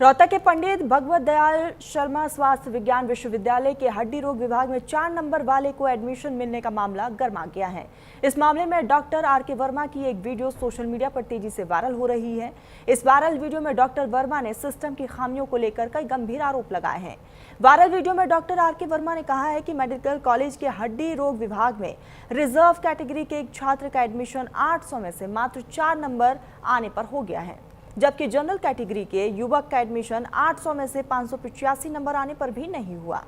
रोहतक के पंडित भगवत दयाल शर्मा स्वास्थ्य विज्ञान विश्वविद्यालय के हड्डी रोग विभाग में 4 नंबर वाले को एडमिशन मिलने का मामला गर्मा गया है। इस मामले में डॉक्टर आर.के. वर्मा की एक वीडियो सोशल मीडिया पर तेजी से वायरल हो रही है। इस वायरल वीडियो में डॉक्टर वर्मा ने सिस्टम की खामियों को लेकर कई गंभीर आरोप लगाए हैं। वायरल वीडियो में डॉक्टर आर.के. वर्मा ने कहा है कि मेडिकल कॉलेज के हड्डी रोग विभाग में रिजर्व कैटेगरी के एक छात्र का एडमिशन 800 में से मात्र 4 नंबर आने पर हो गया है, जबकि जनरल कैटेगरी के युवक का एडमिशन 800 में से 585 नंबर आने पर भी नहीं हुआ।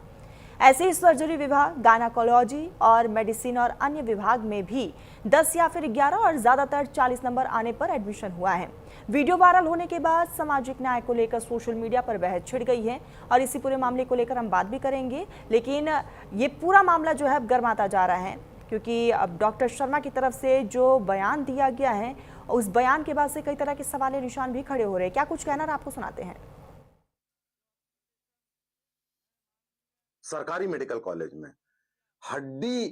ऐसे ही सर्जरी विभाग, गायनेकोलॉजी और मेडिसिन और अन्य विभाग में भी 10 या फिर 11 और ज्यादातर 40 नंबर आने पर एडमिशन हुआ है। वीडियो वायरल होने के बाद सामाजिक न्याय को लेकर सोशल मीडिया पर बहस छिड़ गई है और इसी पूरे मामले को लेकर हम बात भी करेंगे, लेकिन ये पूरा मामला जो है गर्माता जा रहा है क्योंकि अब डॉक्टर शर्मा की तरफ से जो बयान दिया गया है उस बयान के बाद से कई तरह के सवाल निशान भी खड़े हो रहे हैं। क्या कुछ कहना है आपको सुनाते हैं। सरकारी मेडिकल कॉलेज में हड्डी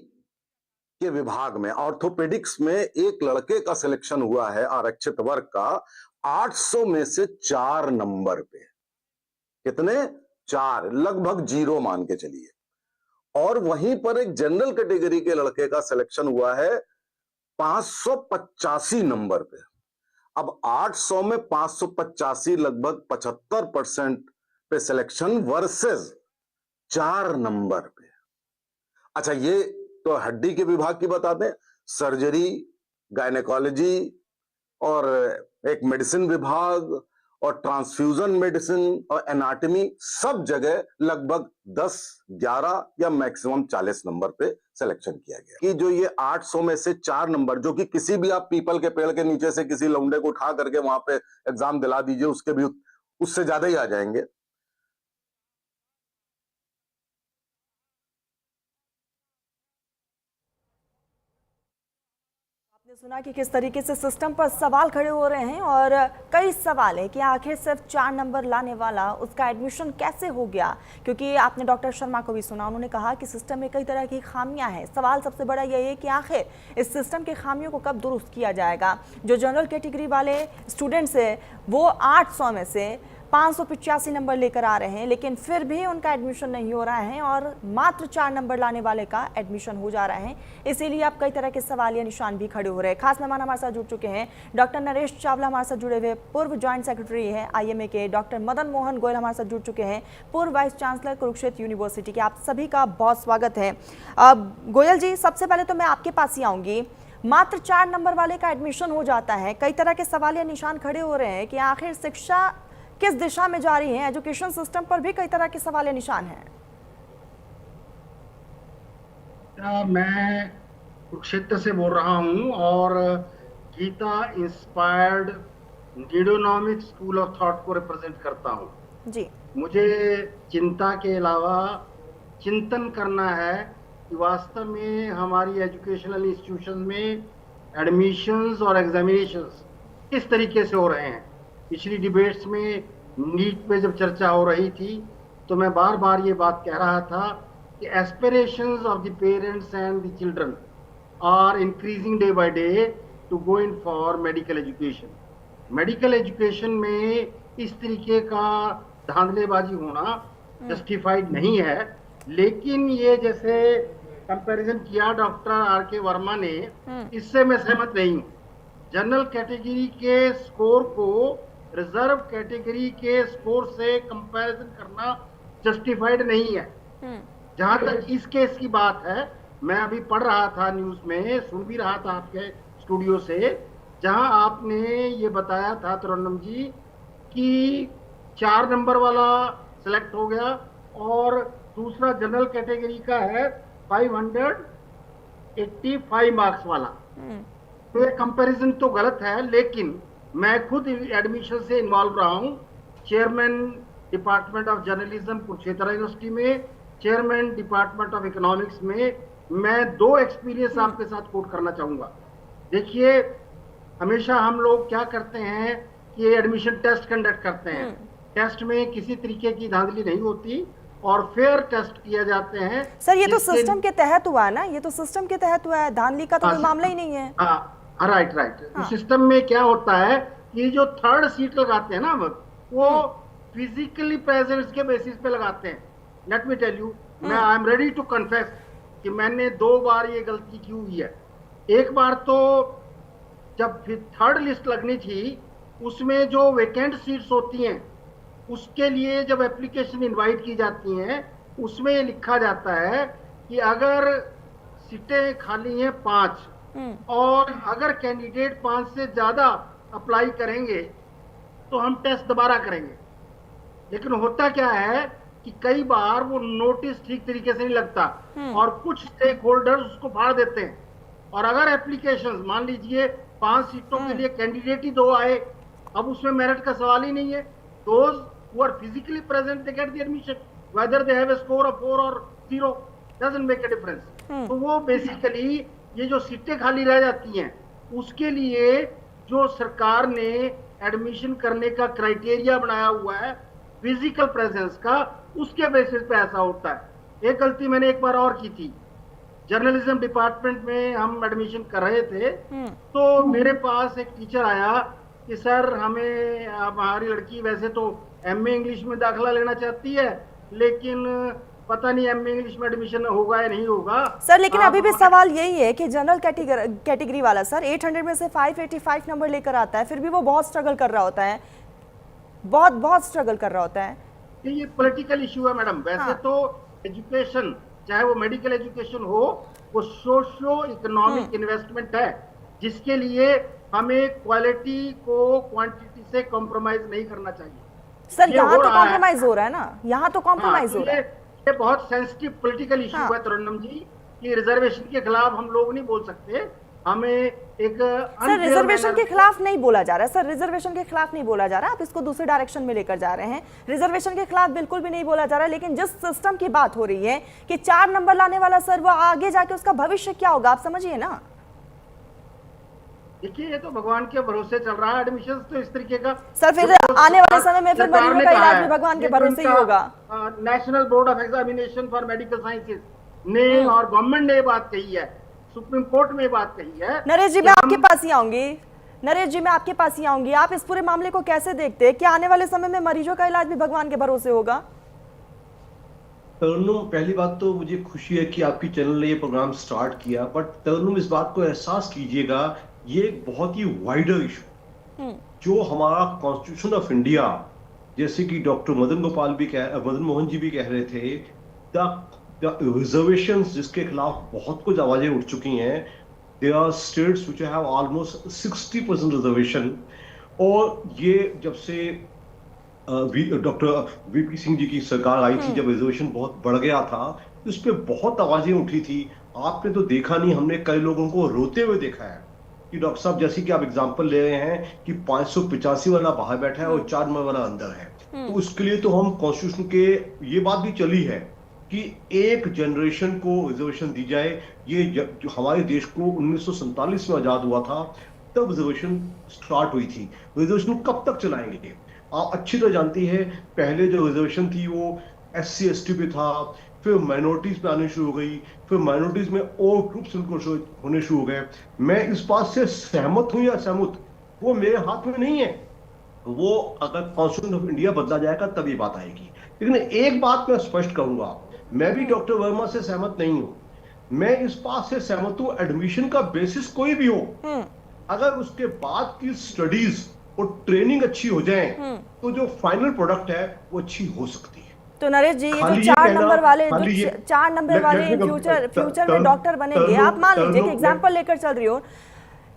के विभाग में ऑर्थोपेडिक्स में एक लड़के का सिलेक्शन हुआ है आरक्षित वर्ग का 800 में से 4 नंबर पे। कितने? 4, लगभग 0 मान के चलिए। और वहीं पर एक जनरल कैटेगरी के लड़के का सिलेक्शन हुआ है 585 नंबर पे। अब 800 में 585 लगभग 75% पे सिलेक्शन वर्सेस 4 नंबर पे। अच्छा, ये तो हड्डी के विभाग की बता दें। सर्जरी, गायनेकोलॉजी और एक मेडिसिन विभाग और ट्रांसफ्यूजन मेडिसिन और एनाटॉमी, सब जगह लगभग 10, 11 या मैक्सिमम 40 नंबर पे सिलेक्शन किया गया। कि जो ये 800 में से 4 नंबर, जो कि किसी भी आप पीपल के पेड़ के नीचे से किसी लौंडे को उठा करके वहां पे एग्जाम दिला दीजिए, उसके भी उससे ज्यादा ही आ जाएंगे। आपने सुना कि किस तरीके से सिस्टम पर सवाल खड़े हो रहे हैं और कई सवाल है कि आखिर सिर्फ 4 नंबर लाने वाला उसका एडमिशन कैसे हो गया, क्योंकि आपने डॉक्टर शर्मा को भी सुना, उन्होंने कहा कि सिस्टम में कई तरह की खामियां हैं। सवाल सबसे बड़ा यही है कि आखिर इस सिस्टम की खामियों को कब दुरुस्त किया जाएगा। जो जनरल कैटेगरी वाले स्टूडेंट्स है वो 800 में से 585 नंबर लेकर आ रहे हैं, लेकिन फिर भी उनका एडमिशन नहीं हो रहा है और मात्र 4 नंबर लाने वाले का एडमिशन हो जा रहा है। इसीलिए अब कई तरह के सवाल या निशान भी खड़े हो रहे हैं। खास मेहमान हमारे साथ जुड़ चुके हैं डॉक्टर नरेश चावला, हमारे साथ जुड़े हुए पूर्व ज्वाइंट सेक्रेटरी हैं IMA के। डॉक्टर मदन मोहन गोयल हमारे साथ जुड़ चुके हैं, पूर्व वाइस चांसलर कुरुक्षेत्र यूनिवर्सिटी के। आप सभी का बहुत स्वागत है। गोयल जी, सबसे पहले तो मैं आपके पास ही आऊंगी। मात्र 4 नंबर वाले का एडमिशन हो जाता है, कई तरह के सवाल या निशान खड़े हो रहे हैं कि आखिर शिक्षा किस दिशा में जा रही है। एजुकेशन सिस्टम पर भी कई तरह के सवाल या निशान हैं। मैं कुरुक्षेत्र से बोल रहा हूं और Gita inspired neuronomic school of thought को रिप्रेजेंट करता हूं जी। मुझे चिंता के अलावा चिंतन करना है कि वास्तव में हमारी एजुकेशनल इंस्टीट्यूशन में एडमिशंस और एग्जामिनेशंस किस तरीके से हो रहे हैं। पिछली डिबेट्स में नीट पे जब चर्चा हो रही थी तो मैं बार बार ये बात कह रहा था कि aspirations of the parents and the children are increasing day by day to go in for medical education. Medical education में इस तरीके का धांधलेबाजी होना जस्टिफाइड नहीं है, लेकिन ये जैसे कंपैरिजन किया डॉक्टर आर.के. वर्मा ने, इससे मैं सहमत नहीं हूँ। जनरल कैटेगरी के स्कोर को रिजर्व कैटेगरी के स्कोर से कंपैरिजन करना जस्टिफाइड नहीं है। जहां तक इस केस की बात है, मैं अभी पढ़ रहा था न्यूज में, सुन भी रहा था आपके स्टूडियो से, जहां आपने ये बताया था तरन्नुम जी कि 4 नंबर वाला सिलेक्ट हो गया और दूसरा जनरल कैटेगरी का है 585 मार्क्स वाला। तो ये कंपैरिजन तो गलत है, लेकिन मैं खुद एडमिशन से इन्वॉल्व रहा हूँ। Chairman department of journalism Kurukshetra university में, चेयरमैन डिपार्टमेंट ऑफ इकोनॉमिक्स में। मैं 2 एक्सपीरियंस आपके साथ कोट करना चाहूंगा। देखिए, हमेशा हम लोग क्या करते हैं कि एडमिशन टेस्ट कंडक्ट करते हैं। टेस्ट में किसी तरीके की धांधली नहीं होती और फेयर टेस्ट किए जाते हैं। सर, ये तो सिस्टम के तहत हुआ है ना, ये तो सिस्टम के तहत हुआ है, धांधली का तो कोई मामला ही नहीं है। राइट। सिस्टम में क्या होता है कि जो 3rd सीट लगाते हैं ना, वो फिजिकली प्रेजेंस के बेसिस पे लगाते हैं। लेट मी टेल यू, मैं I am ready to confess कि मैंने 2 बार ये गलती की हुई है। एक बार तो जब थर्ड लिस्ट लगनी थी, उसमें जो वेकेंट सीट्स होती हैं उसके लिए जब एप्लीकेशन इनवाइट की जाती हैं, उसमें ये लिखा जाता है कि अगर सीटें खाली हैं 5 और अगर कैंडिडेट 5 से ज्यादा अप्लाई करेंगे तो हम टेस्ट दोबारा करेंगे। लेकिन होता क्या है कि कई बार वो नोटिस ठीक तरीके से नहीं लगता और कुछ स्टेक होल्डर्स उसको फाड़ देते हैं। और अगर एप्लीकेशंस, मान लीजिए 5 सीटों के लिए कैंडिडेट ही 2 आए, अब उसमें मेरिट का सवाल ही नहीं है। Those who are physically present, they get the admission, whether they have a score of 4 or 0 doesn't make a difference. तो वो बेसिकली ये जो सीटें खाली रह जाती हैं, उसके लिए जो सरकार ने एडमिशन करने का क्राइटेरिया बनाया हुआ है फिजिकल प्रेजेंस का, उसके बेसिस पे ऐसा होता है। एक गलती मैंने एक बार और की थी। जर्नलिज्म डिपार्टमेंट में हम एडमिशन कर रहे थे, तो मेरे पास एक टीचर आया कि सर, हमें हमारी लड़की वैसे तो एमए इंग्लिश में दाखिला लेना चाहती है, लेकिन पता नहीं एमए इंग्लिश में एडमिशन होगा या नहीं होगा। सर लेकिन अभी भी सवाल यही है कि जनरल कैटेगरी वाला सर 800 में से 585 नंबर लेकर आता है, फिर भी वो बहुत स्ट्रगल कर रहा होता है, बहुत स्ट्रगल कर रहा होता है। ये पॉलिटिकल इशू है मैडम। वैसे तो एजुकेशन, चाहे वो मेडिकल एजुकेशन हो, वो सोशो इकोनॉमिक इन्वेस्टमेंट है, जिसके लिए हमें क्वालिटी को क्वांटिटी से कॉम्प्रोमाइज नहीं करना चाहिए। सर यहाँ तो कॉम्प्रोमाइज हो रहा है ना, यहाँ तो कॉम्प्रोमाइज हो रहा है। ये बहुत सेंसिटिव पॉलिटिकल इशू है तरन्नुम जी, कि रिजर्वेशन के खिलाफ हम लोग नहीं बोल सकते। हमें एक सर रिजर्वेशन के खिलाफ नहीं बोला जा रहा है, सर रिजर्वेशन के खिलाफ नहीं बोला जा रहा, आप इसको दूसरे डायरेक्शन में लेकर जा रहे हैं। रिजर्वेशन के खिलाफ बिल्कुल भी नहीं बोला जा रहा है, लेकिन जिस सिस्टम की बात हो रही है कि 4 नंबर लाने वाला सर, वो आगे जाके उसका भविष्य क्या होगा, आप समझिए ना। देखिए, ये तो भगवान के भरोसे चल रहा है एडमिशन तो इस तरीके का। सर फिर आने वाले समय में फिर मरीजों का इलाज भी भगवान के भरोसे ही होगा। National board of examination for medical sciences ने और गवर्नमेंट ने ये बात कही है, सुप्रीम कोर्ट में बात कही है। नरेश जी, मैं आपके पास ही आऊंगी। नरेश जी, मैं आपके पास ही आऊंगी। आप इस पूरे मामले को कैसे देखते हैं? क्या आने वाले समय में मरीजों का इलाज भी भगवान के भरोसे होगा? तरन्नुम, पहली बात तो मुझे खुशी है कि आपकी चैनल ने ये प्रोग्राम स्टार्ट किया, बट तरन्नुम इस बात को एहसास कीजिएगा, ये एक बहुत ही वाइडर इशू जो हमारा कॉन्स्टिट्यूशन ऑफ इंडिया, जैसे कि डॉक्टर मदन मोहन जी भी कह रहे थे, द रिजर्वेशंस जिसके खिलाफ बहुत कुछ आवाजें उठ चुकी हैं। There are states which have almost 60% reservation, और ये जब से डॉक्टर वीपी सिंह जी की सरकार आई थी, जब रिजर्वेशन बहुत बढ़ गया था, उस पर बहुत आवाजें उठी थी। आपने तो देखा नहीं, हमने कई लोगों को रोते हुए देखा है कि डॉक्टर साहब, जैसे कि आप एग्जांपल ले रहे हैं कि 585 वाला बाहर बैठा है और 4 नंबर वाला अंदर है, तो उसके लिए तो हम कॉन्स्टिट्यूशन के ये बात भी चली है कि एक जनरेशन को रिजर्वेशन दी जाए। ये जो हमारे देश को 1947 में आजाद हुआ था, तब रिजर्वेशन स्टार्ट हुई थी। रिजर्वेशन कब तक चलाएंगे? आप अच्छी तरह जानती है, पहले जो रिजर्वेशन थी वो SC ST पे था, फिर माइनॉरिटीज पे आने शुरू हो गई, फिर माइनॉरिटीज में और ग्रुप्स होने शुरू हो गए। मैं इस बात से सहमत हूं या असहमत, वो मेरे हाथ में नहीं है। वो अगर कॉन्स्टिट्यूशन ऑफ इंडिया बदला जाएगा तब ये बात आएगी। लेकिन एक बात मैं स्पष्ट करूंगा, मैं भी डॉक्टर वर्मा से सहमत नहीं हूं। मैं इस बात से सहमत हूं, एडमिशन का बेसिस कोई भी हो, अगर उसके बाद की स्टडीज और ट्रेनिंग अच्छी हो जाए तो जो फाइनल प्रोडक्ट है वो अच्छी हो सकती है। तो नरेश जी, ये जो 4 नंबर वाले फ्यूचर में डॉक्टर बनेंगे, आप मान लीजिए कि एग्जांपल लेकर चल रही हो,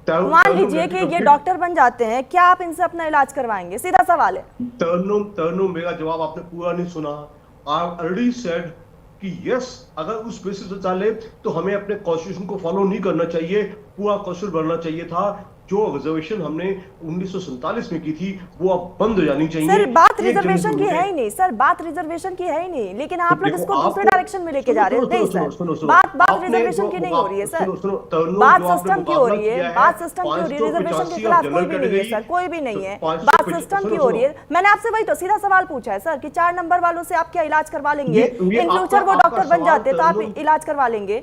मान लीजिए कि ये डॉक्टर बन जाते हैं, क्या आप इनसे अपना इलाज करवाएंगे? सीधा सवाल है। तरन्नुम, मेरा जवाब आपने पूरा नहीं सुना। आई ऑलरेडी सेड कि यस, अगर उस बेसिस पे चले तो हमें अपने कॉन्स्टिट्यूशन को फॉलो नहीं करना चाहिए, पूरा कॉन्स्टिट्यूशन बनना चाहिए था। जो रिजर्वेशन हमने 1947 में की थी वो अब बंद हो जानी चाहिए। सर बात रिजर्वेशन की है ही नहीं, सर बात रिजर्वेशन की है ही नहीं, लेकिन आप लोग इसको दूसरे डायरेक्शन में लेके जा रहे हैं। नहीं सर, बात रिजर्वेशन की नहीं हो रही है सर, बात सिस्टम की हो रही है, बात सिस्टम की हो रही है। रिजर्वेशन के खिलाफ कोई भी नहीं है सर, कोई भी नहीं है, बात सिस्टम की हो रही है। मैंने आपसे वही तो सीधा सवाल पूछा है सर कि 4 नंबर वालों से आप क्या इलाज करवा लेंगे? इन फ्यूचर वो डॉक्टर बन जाते तो आप इलाज करवा लेंगे?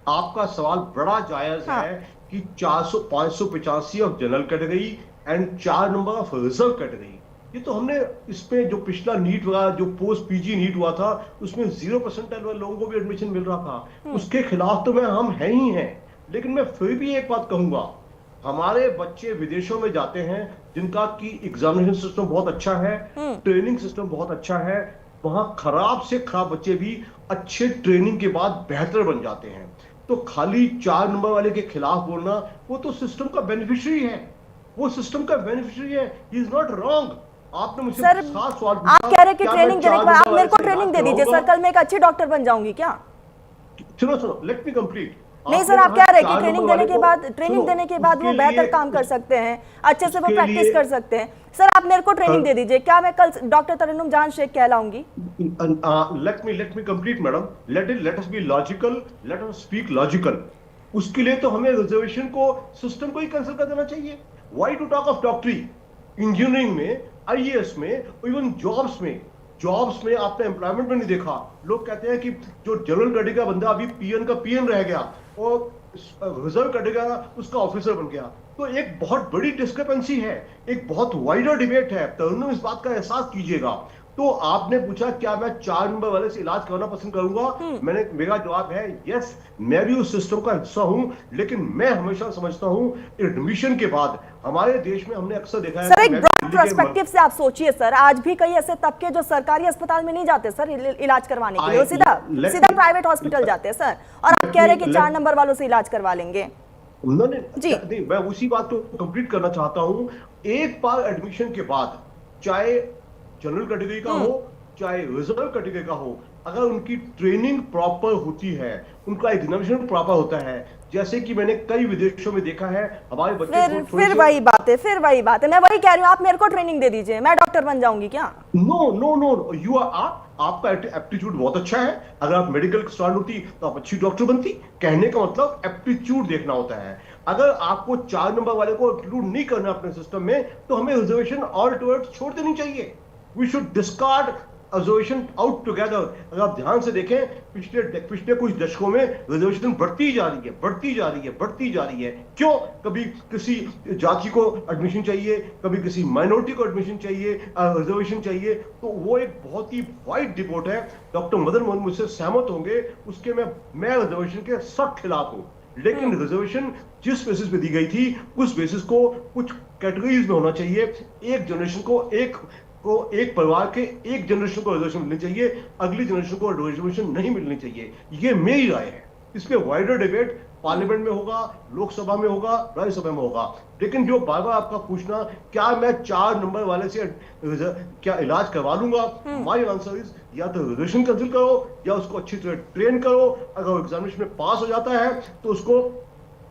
आपका सवाल बड़ा जायज है कि 585 of general category and 4 number of reserve category, ये तो हमने इसमें जो पिछला नीट हुआ, जो पोस्ट पीजी नीट हुआ था, उसमें 0% वाले लोगों को भी एडमिशन मिल रहा था। उसके खिलाफ तो हम हैं ही हैं। लेकिन मैं फिर भी एक बात कहूंगा, हमारे बच्चे विदेशों में जाते हैं जिनका की एग्जामिनेशन सिस्टम बहुत अच्छा है, ट्रेनिंग सिस्टम बहुत अच्छा है, वहां खराब से खराब बच्चे भी अच्छे ट्रेनिंग के बाद बेहतर बन जाते हैं। तो खाली 4 नंबर वाले के खिलाफ बोलना, वो तो सिस्टम का बेनिफिशियरी है, वो सिस्टम का बेनिफिशियरी है, ही इज नॉट रॉन्ग। आपने मुझसे सर 7 सवाल आप पूछा, कह रहे हैं कि क्या ट्रेनिंग मैं देने के 4 बाद आप नंबर मेरे को वाले से ट्रेनिंग दे इलाज दीजिए सर, करवाऊंगा? कल मैं एक अच्छी डॉक्टर बन जाऊंगी क्या? सुनो, लेट मी कंप्लीट। नहीं सर, आप कह रहे हैं कि ट्रेनिंग देने के बाद वो बेहतर काम कर सकते हैं, अच्छे से वो प्रैक्टिस कर सकते हैं। सर आप मेरे को ट्रेनिंग दे दीजिए, क्या मैं कल डॉक्टर तरन्नुम जान शेख कहलाऊंगी? Let me complete madam. Let us be logical, let us speak logical. उसके लिए तो हमें रिजर्वेशन को, सिस्टम को ही कैंसिल कर देना चाहिए। व्हाई टू टॉक ऑफ डॉक्टरी? इंजीनियरिंग में, आईएएस में, इवन जॉब्स में आपने एम्प्लॉयमेंट में नहीं देखा। लोग कहते हैं कि जो जनरल कैटेगरी का बंदा अभी पीएन का पीएन रह गया और रिजर्व कैटेगरी का उसका ऑफिसर बन गया। तो एक बहुत बड़ी डिस्क्रिपेंसी है, एक बहुत वाइडर डिबेट है। तरन्नुम इस बात का एहसास कीजिएगा। तो आपने पूछा क्या मैं 4 नंबर वाले से इलाज करना पसंद करूंगा? मेरा जवाब है यस, मैं भी उस सिस्टम का हिस्सा हूं। लेकिन मैं हमेशा समझता हूं एडमिशन के बाद हमारे देश में हमने अक्सर देखा है, सर एक ब्रॉड पर्सपेक्टिव से आप सोचिए सर, आज भी कई ऐसे तबके जो सरकारी अस्पताल में नहीं जाते सर इलाज करवाने के लिए, वो सीधा प्राइवेट हॉस्पिटल जाते हैं सर, और आप कह रहे हैं कि 4 नंबर वालों से इलाज करवा लेंगे। जी नहीं, मैं उसी बात को कंप्लीट करना चाहता हूं। एक बार एडमिशन के बाद, चाहे जनरल कैटेगरी का हो चाहे रिजर्व कैटेगरी का हो, अगर उनकी ट्रेनिंग प्रॉपर होती है, उनका एग्जामिनेशन प्रॉपर होता है, जैसे कि मैंने कई विदेशों में देखा है, हमारे बच्चे फिर वही बात है, मैं वही कह रही हूँ, आप मेरे को ट्रेनिंग दे दीजिए, मैं डॉक्टर बन जाऊंगी क्या? नो, यू आर, आपका एप्टीट्यूड बहुत अच्छा है। अगर आप मेडिकल स्टूडेंट होती तो आप अच्छी डॉक्टर बनती। कहने का मतलब एप्टीट्यूड देखना होता है। अगर आपको 4 नंबर वाले को इंक्लूड नहीं करना अपने सिस्टम में, तो हमें रिजर्वेशन ऑल टुवर्ड्स छोड़ देनी चाहिए। We should discard reservation altogether. अगर आप ध्यान से देखें, पिछले कुछ दशकों में रिजर्वेशन बढ़ती जा रही है। क्यों? कभी किसी जाति को एडमिशन चाहिए, कभी किसी माइनॉरिटी को एडमिशन चाहिए, रिजर्वेशन चाहिए। तो वो एक बहुत ही वाइड डिबेट है। डॉक्टर मदन मोहन मुझसे सहमत होंगे, उसके मैं रिजर्वेशन के सख्त खिलाफ हूं। लेकिन रिजर्वेशन जिस बेसिस पे दी गई थी, उस बेसिस को कुछ कैटेगरीज में होना चाहिए। एक जनरेशन को, एक परिवार के एक जनरेशन को रिजर्वेशन मिलनी चाहिए, अगली जनरेशन को रिजर्वेशन नहीं मिलनी चाहिए। ये मेरी राय है। इस पे वाइडर डिबेट पार्लियामेंट में होगा, लोकसभा में होगा, राज्यसभा में होगा। लेकिन जो बार बार आपका पूछना, क्या मैं 4 नंबर वाले से क्या इलाज करवा लूंगा, माय आंसर इज या तो रिजर्वेशन कैंसिल करो या उसको अच्छी तरह ट्रेन करो। अगर वो एग्जामिनेशन में पास हो जाता है तो उसको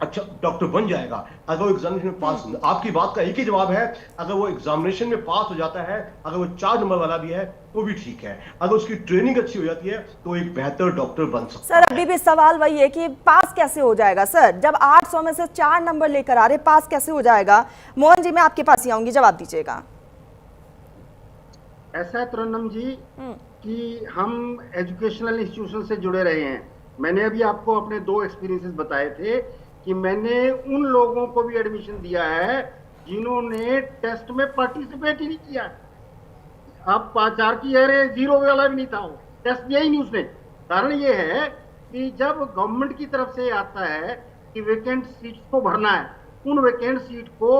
अच्छा डॉक्टर बन जाएगा। अगर वो एग्जामिनेशन में पास, आपकी बात का एक ही जवाब है, अगर वो एग्जामिनेशन में पास हो जाता है, अगर वो 4 नंबर वाला भी है तो भी ठीक है। अगर उसकी ट्रेनिंग अच्छी हो जाती है तो एक बेहतर डॉक्टर बन सकता है। सर अभी भी सवाल वही है कि पास कैसे हो जाएगा सर? जब 800 में से 4 नंबर लेकर आ रहे, पास कैसे हो जाएगा? मोहन जी मैं आपके पास ही आऊंगी, जवाब दीजिएगा। ऐसा है तरन्नुम जी कि हम एजुकेशनल इंस्टीट्यूशन से जुड़े रहे हैं। मैंने अभी आपको अपने 2 एक्सपीरियंसेस बताए थे कि मैंने उन लोगों को भी एडमिशन दिया है जिन्होंने टेस्ट में पार्टिसिपेट ही नहीं किया। आप 4 की कह रहे, 0 वाला भी नहीं था, वो टेस्ट दिया ही नहीं उसने। कारण ये है कि जब गवर्नमेंट की तरफ से आता है कि वेकेंट सीट को भरना है, उन वेकेंट सीट को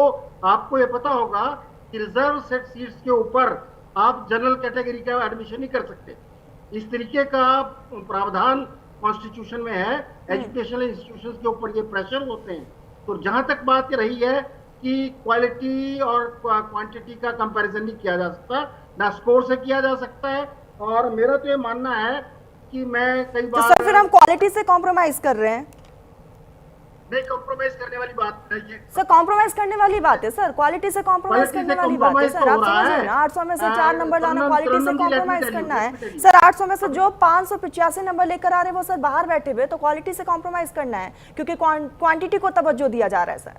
आपको ये पता होगा कि रिजर्व सेट सीट्स के ऊपर आप जनरल कैटेगरी का एडमिशन नहीं कर सकते। इस तरीके का प्रावधान कॉन्स्टिट्यूशन में है। एजुकेशनल इंस्टीट्यूशंस के ऊपर ये प्रेशर होते हैं। तो जहां तक बात रही है कि क्वालिटी और क्वांटिटी का कंपैरिजन नहीं किया जा सकता, ना स्कोर से किया जा सकता है। और मेरा तो ये मानना है कि मैं कई बार, तो सर फिर हम क्वालिटी से कॉम्प्रोमाइज कर रहे हैं? नहीं, कॉम्प्रोमाइज करने वाली बात नहीं है सर, कॉम्प्रोमाइज करने वाली बात है सर, क्वालिटी से कॉम्प्रोमाइज करने वाली बात है सर। आप समझ रहे हैं ना, 800 में से 4 नंबर लाना, क्वालिटी से कॉम्प्रोमाइज करना है सर। 800 में से जो 585 नंबर लेकर आ रहे हैं वो सर बाहर बैठे हुए, तो क्वालिटी से कॉम्प्रोमाइज करना है क्योंकि क्वांटिटी को तवज्जो दिया जा रहा है sir.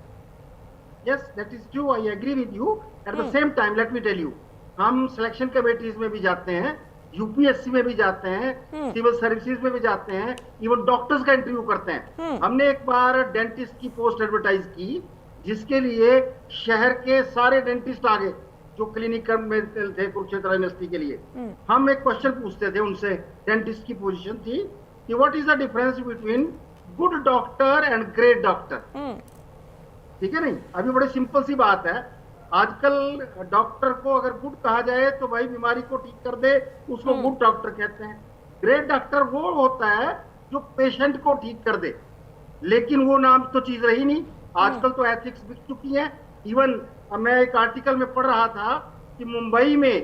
Yes, that is true. I agree with you. At the same time, let me tell you, हम सिलेक्शन कमेटीज में भी जाते हैं, यूपीएससी में भी जाते हैं, सिविल सर्विसेज में भी जाते हैं, इवन डॉक्टर्स का इंटरव्यू करते हैं। हमने एक बार डेंटिस्ट की पोस्ट एडवर्टाइज की, जिसके लिए शहर के सारे डेंटिस्ट आ गए जो क्लिनिक में थे कुरुक्षेत्र यूनिवर्सिटी के लिए, हम एक क्वेश्चन पूछते थे उनसे, डेंटिस्ट की पोजीशन थी कि what is the difference between good doctor and great doctor. ठीक है नहीं, अभी बड़ी सिंपल सी बात है, आजकल डॉक्टर को अगर गुड कहा जाए तो भाई बीमारी को ठीक कर दे, उसको गुड डॉक्टर कहते हैं। ग्रेट डॉक्टर वो होता है जो पेशेंट को ठीक कर दे, लेकिन वो नाम तो चीज रही नहीं। आजकल तो एथिक्स बिक चुकी है। इवन मैं एक आर्टिकल में पढ़ रहा था कि मुंबई में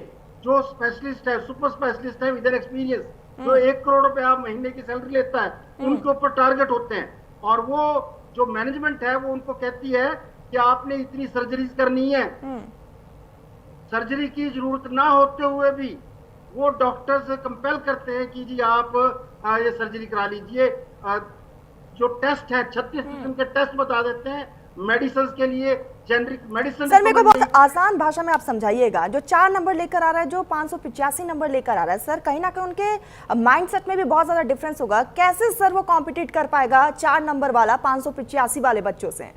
जो स्पेशलिस्ट है, सुपर स्पेशलिस्ट है विद एन एक्सपीरियंस, जो 1 करोड़ रुपए आप महीने की सैलरी लेता है, उनके ऊपर टारगेट होते हैं, और वो जो मैनेजमेंट है वो उनको कहती है कि आपने इतनी सर्जरीज करनी है। सर्जरी की जरूरत ना होते हुए भी वो डॉक्टर से कंपेल करते हैं कि जी आप ये सर्जरी करा लीजिए। जो टेस्ट है 36 किस्म के टेस्ट बता देते हैं मेडिसिन के लिए, जेनरिक मेडिसिन। सर मेरे को बहुत आसान भाषा में आप समझाइएगा, जो 4 नंबर लेकर आ रहा है, जो 585 नंबर लेकर आ रहा है, सर कहीं ना कहीं उनके माइंडसेट में भी बहुत ज्यादा डिफरेंस होगा। कैसे सर वो कॉम्पिटिट कर पाएगा 4 नंबर वाला 585 वाले बच्चों से?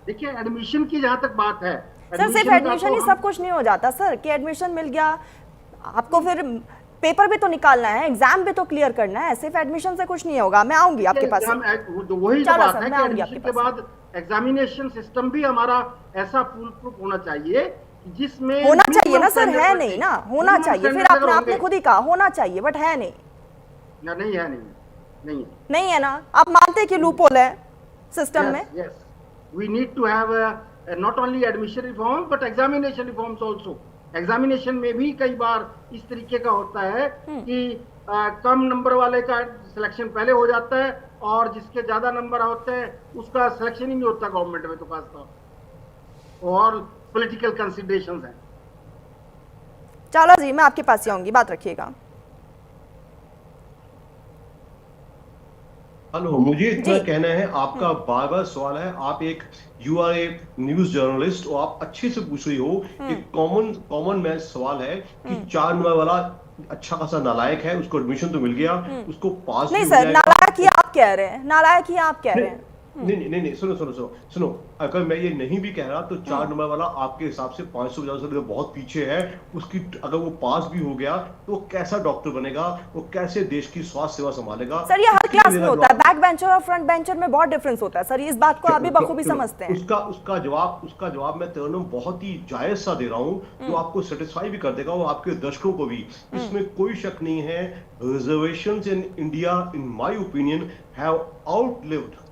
देखिए एडमिशन की जहां तक बात है, सर सिर्फ एडमिशन ही सब कुछ नहीं हो जाता सर, कि एडमिशन मिल गया, आपको फिर पेपर भी तो निकालना है, एग्जाम भी तो क्लियर करना है, सिर्फ एडमिशन से कुछ नहीं होगा। मैं आऊंगी आपके पास। वही तो बात है कि एडमिशन के बाद एग्जामिनेशन सिस्टम भी हमारा ऐसा फुल प्रूफ होना चाहिए जिसमें होना चाहिए ना सर, है नहीं ना, होना चाहिए। फिर आपने खुद ही कहा होना चाहिए, बट है नहीं। नहीं है, नहीं है ना, आप मानते हैं कि लूपहोल है सिस्टम में। Yes, we need to have not only admission reform but examination reforms also. Examination में भी कई बार इस तरीके का होता है कि कम नंबर वाले का सिलेक्शन पहले हो जाता है और जिसके ज्यादा नंबर होते हैं उसका सिलेक्शन ही नहीं होता गवर्नमेंट में, तो खासतौर और पॉलिटिकल कंसिडरेशंस हैं। चावला जी मैं आपके पास ही आऊंगी, बात रखिएगा। हेलो, मुझे इतना कहना है, आपका बार बार सवाल है, आप एक you are a news journalist और आप अच्छे से पूछ रही हो कि कॉमन मैन सवाल है कि 4 नंबर वाला अच्छा खासा नालायक है, उसको एडमिशन तो मिल गया, उसको पास नहीं सर, नालायक ही आप कह रहे हैं, नालायक ही आप कह रहे हैं। नहीं, सुनो, अगर मैं ये नहीं भी कह रहा तो 4 नंबर वाला आपके हिसाब से 550 से बहुत पीछे है। उसकी अगर वो पास भी हो गया तो कैसा डॉक्टर बनेगा, वो कैसे देश की स्वास्थ्य सेवा संभालेगा? सर ये हर क्लास में होता है, बैक बेंचर और फ्रंट बेंचर में बहुत डिफरेंस होता है सर, इस बात को आप भी बखूबी समझते हैं। उसका जवाब मैं तरन्नुम बहुत ही जायज सा दे रहा हूँ, जो आपको सेटिस्फाई भी कर देगा और आपके दर्शकों को भी। इसमें कोई शक नहीं है, reservations in India in my opinion have outlived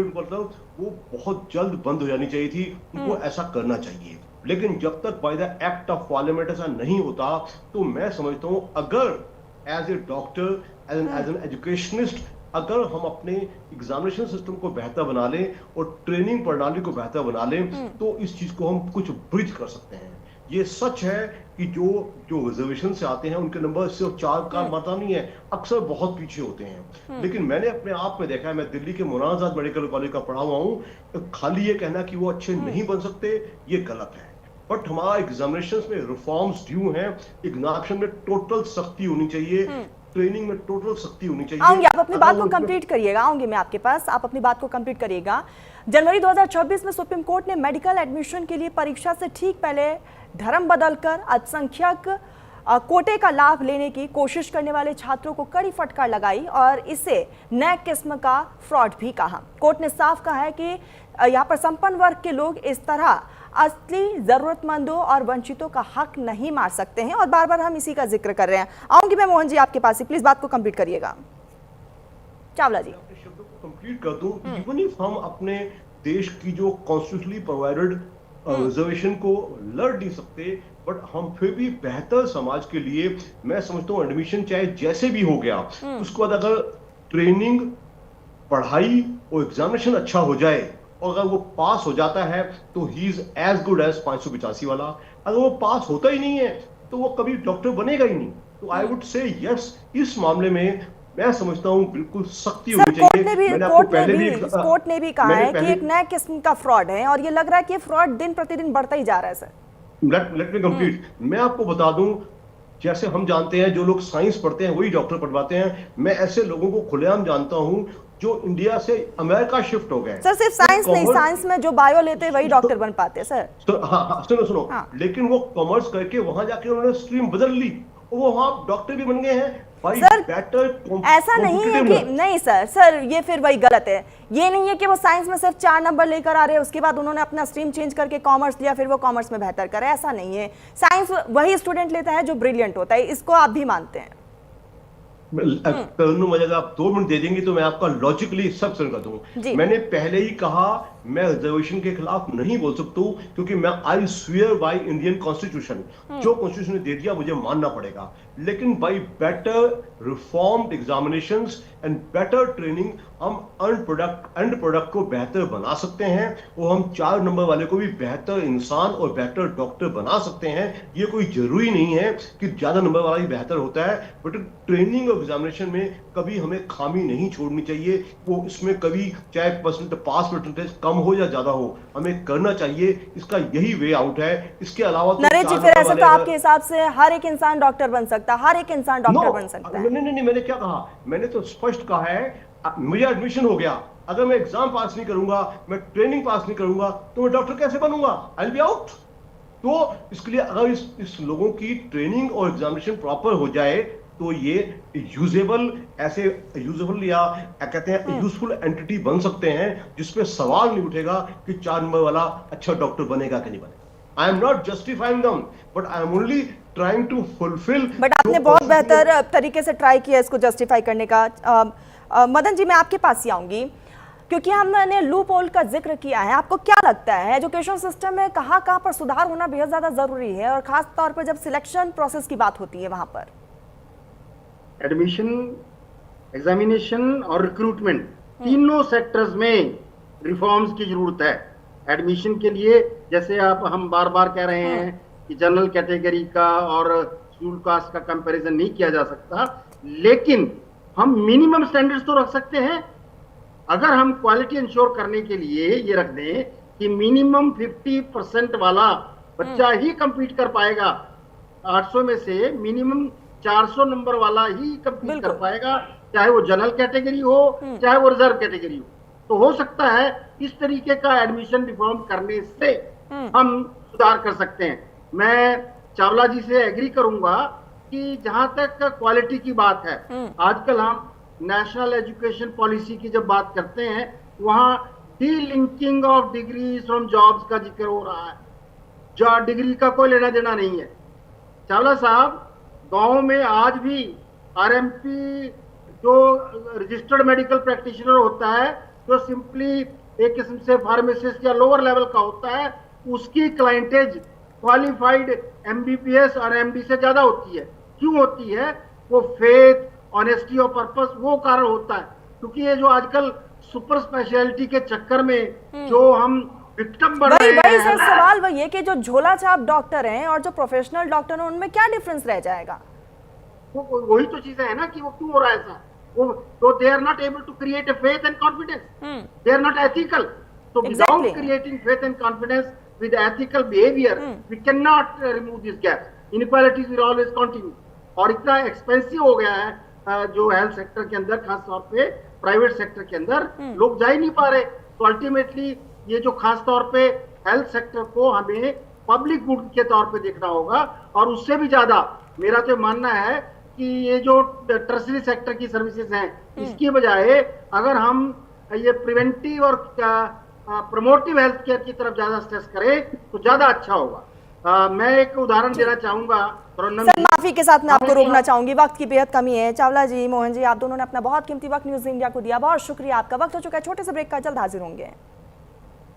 मतलब वो बहुत जल्द बंद हो जानी चाहिए थी, उनको ऐसा करना चाहिए। लेकिन जब तक by the act of parliament ऐसा नहीं होता तो मैं समझता हूं अगर as a doctor, as an educationist, अगर हम अपने एग्जामिनेशन सिस्टम को बेहतर बना लें और ट्रेनिंग प्रणाली को बेहतर बना लें तो इस चीज को हम कुछ ब्रिज कर सकते हैं। ये सच है कि जो रिजर्वेशन से आते हैं उनके नंबर सिर्फ 4 का मात्रा नहीं है, अक्सर बहुत पीछे होते हैं। लेकिन मैंने अपने आप में देखा है, मैं दिल्ली के मौलाना आजाद मेडिकल कॉलेज का पढ़ा हुआ हूँ, खाली ये कहना कि वो अच्छे नहीं बन सकते ये गलत है। बट हमारा एग्जामिनेशन में रिफॉर्म्स ड्यू हैं, एग्जामिनेशन में टोटल सख्ती होनी चाहिए, ट्रेनिंग में टोटल सख्ती होनी चाहिए। आऊंगी, आप अपनी बात को कंप्लीट करिएगा, आऊंगी मैं आपके पास, आप अपनी बात को कंप्लीट करिएगा। जनवरी 2026 में सुप्रीम कोर्ट ने मेडिकल एडमिशन के लिए परीक्षा से ठीक पहले धर्म बदलकर अल्पसंख्यक कोटे का लाभ लेने की कोशिश करने वाले छात्रों को कड़ी फटकार लगाई और इसे नए किस्म का फ्रॉड भी कहा। कोर्ट ने साफ कहा है कि यहाँ पर संपन्न वर्ग के लोग इस तरह असली जरूरतमंदों और वंचितों का हक नहीं मार सकते हैं, और बार बार हम इसी का जिक्र कर रहे हैं। आऊंगी मैं मोहन जी आपके पास ही, प्लीज बात को कंप्लीट करिएगा। चावला जी अपने शब्दों को कंप्लीट कर दूं, इवन इफ हम अपने देश की जो कॉन्स्टिट्यूशनली प्रोवाइडेड रिजर्वेशन को लड़ नहीं सकते, बट हम फिर भी बेहतर समाज के लिए मैं समझता हूँ एडमिशन चाहे जैसे भी हो गया, उसके बाद अगर ट्रेनिंग, पढ़ाई और एग्जामिनेशन अच्छा हो जाए और अगर वो पास हो जाता है तो he is as good as 585 वाला। अगर वो पास होता ही नहीं है तो वो कभी डॉक्टर बनेगा ही नहीं। तो आई वुड से यस, इस मामले में मैं समझता हूं बिल्कुल सख्ती होनी चाहिए। कोर्ट ने भी कहा है कि एक नए किस्म का फ्रॉड है और ये लग रहा है कि फ्रॉड दिन प्रतिदिन बढ़ता ही जा रहा है सर। Late me complete. मैं आपको बता दूं, जैसे हम जानते हैं जो लोग साइंस पढ़ते हैं वही डॉक्टर पढ़वाते हैं, मैं ऐसे लोगों को खुलेआम जानता हूं जो इंडिया से अमेरिका शिफ्ट हो गए। सर सिर्फ साइंस नहीं, साइंस में जो बायो लेते हैं वही डॉक्टर बन पाते हैं सर। हाँ, सुनो हाँ। लेकिन वो कॉमर्स करके वहां जाके उन्होंने स्ट्रीम बदल ली, वो वहां डॉक्टर भी बन गए हैं। सर ऐसा नहीं है कि नहीं सर ये फिर वही गलत है। ये नहीं है कि वो साइंस में सिर्फ 4 नंबर लेकर आ रहे हैं, उसके बाद उन्होंने अपना स्ट्रीम चेंज करके कॉमर्स लिया, फिर वो कॉमर्स में बेहतर करे, ऐसा नहीं है। साइंस वही स्टूडेंट लेता है जो ब्रिलियंट होता है, इसको आप भी मानते हैं। मुझे आप 2 मिनट दे देंगे तो मैं आपका लॉजिकली सब सुन कर दूं। मैंने पहले ही कहा मैं रिजर्वेशन के खिलाफ नहीं बोल सकता हूं, क्योंकि मैं I swear by Indian constitution, जो कॉन्स्टिट्यूशन ने दे दिया मुझे मानना पड़ेगा। लेकिन by better reformed examinations and better training हम एंड प्रोडक्ट को बेहतर बना सकते हैं, और हम 4 नंबर वाले को भी बेहतर इंसान और बेहतर डॉक्टर बना सकते हैं। ये कोई जरूरी नहीं है कि ज्यादा नंबर वाला ही बेहतर होता है, बट ट्रेनिंग और एग्जामिनेशन में कभी हमें खामी नहीं छोड़नी चाहिए। वो इसमें कभी चाहे पास परसेंटेज कम हो या ज्यादा हो, हमें करना चाहिए। इसका यही वे आउट है। इसके अलावा नरेश जी फिर ऐसा तो आपके हिसाब से हर एक इंसान डॉक्टर बन सकता है, हर एक इंसान डॉक्टर बन सकता है? नहीं, मैंने क्या कहा? मैंने तो स्पष्ट कहा है मुझे एडमिशन हो गया, अगर मैं एग्जाम पास नहीं करूंगा, मैं ट्रेनिंग पास नहीं करूंगा, तो मैं डॉक्टर कैसे बनूंगा? I will be out. तो इसके लिए अगर इस लोगों की ट्रेनिंग और एग्जामिनेशन प्रॉपर हो जाए तो ये यूजेबल या कहते हैं यूजफुल एंटिटी बन सकते हैं, जिसपे सवाल नहीं उठेगा कि 4 नंबर वाला अच्छा डॉक्टर बनेगा कि नहीं बनेगा। I am not justifying them, but I am only trying to fulfil. But आपने बहुत बेहतर तरीके से ट्राई किया इसको जस्टिफाई करने का। मदन जी मैं आपके पास ही आऊंगी, क्योंकि हमने लूप होल का जिक्र किया है। आपको क्या लगता है एजुकेशन सिस्टम में कहाँ पर सुधार होना बेहद ज्यादा जरूरी है, और खास तौर पर जब सिलेक्शन प्रोसेस की बात होती है वहां पर? एडमिशन, एग्जामिनेशन और रिक्रूटमेंट तीनों सेक्टर्स में रिफॉर्म्स की जरूरत है। एडमिशन के लिए जैसे हम बार बार कह रहे हैं कि जनरल कैटेगरी का और शेड्यूल कास्ट का कंपैरिजन नहीं किया जा सकता, लेकिन हम मिनिमम स्टैंडर्ड्स तो रख सकते हैं। अगर हम क्वालिटी इंश्योर करने के लिए ये रख दें कि मिनिमम 50% वाला बच्चा ही कंपीट कर पाएगा, 800 में से मिनिमम 400 नंबर वाला ही कंपीट कर पाएगा, चाहे वो जनरल कैटेगरी हो चाहे वो रिजर्व कैटेगरी हो, तो हो सकता है इस तरीके का एडमिशन रिफॉर्म करने से हम सुधार कर सकते हैं। मैं चावला जी से एग्री करूंगा कि जहां तक क्वालिटी की बात है, आजकल हम नेशनल एजुकेशन पॉलिसी की जब बात करते हैं वहां D-linking of degrees from jobs का जिक्र हो रहा है। जो डिग्री का कोई लेना देना नहीं है। चावला साहब, गांव में आज भी आरएमपी जो रजिस्टर्ड मेडिकल प्रैक्टिशनर होता है, जो सिंपली एक किस्म से फार्मासिस्ट या लोअर लेवल का होता है, उसकी क्लाइंटेज क्वालिफाइड एमबीबीएस और एमडी से ज्यादा होती है। क्यों होती है? वो फेथ, ऑनेस्टी और पर्पस, वो कारण होता है। क्योंकि ये जो आजकल सुपर स्पेशलिटी के चक्कर में जो हम विक्टिम बन रहे हैं, वही सर सवाल वही है कि जो झोला छाप डॉक्टर हैं और जो प्रोफेशनल डॉक्टर हैं उनमें क्या डिफरेंस रह जाएगा? वही तो चीजें है ना कि वो क्यों हो रहा है ऐसा। वो they are not able to create a faith and confidence, they are not ethical. So without creating faith and confidence with ethical behavior, we cannot remove these gaps. Inequalities will always continue. और इतना expensive हो गया है जो health sector के अंदर, खास तौर पे प्राइवेट सेक्टर के अंदर लोग जा ही नहीं पा रहे। तो अल्टीमेटली ये जो खास तौर पे हेल्थ सेक्टर को हमें पब्लिक गुड के तौर पे देखना होगा, और उससे भी ज्यादा मेरा तो मानना है कि ये जो टर्सरी सेक्टर की सर्विसेज हैं, इसकी बजाय अगर हम ये प्रिवेंटिव और प्रमोटिव हेल्थ केयर की तरफ ज्यादा स्ट्रेस करें तो ज्यादा अच्छा होगा। मैं एक उदाहरण देना चाहूंगा। सर माफी के साथ मैं आपको रोकना चाहूंगी, वक्त की बेहद कमी है। चावला जी, मोहन जी, आप दोनों ने अपना बहुत कीमती वक्त न्यूज़ इंडिया को दिया, बहुत शुक्रिया आपका। वक्त हो चुका है छोटे से ब्रेक का, जल्द हाजिर होंगे।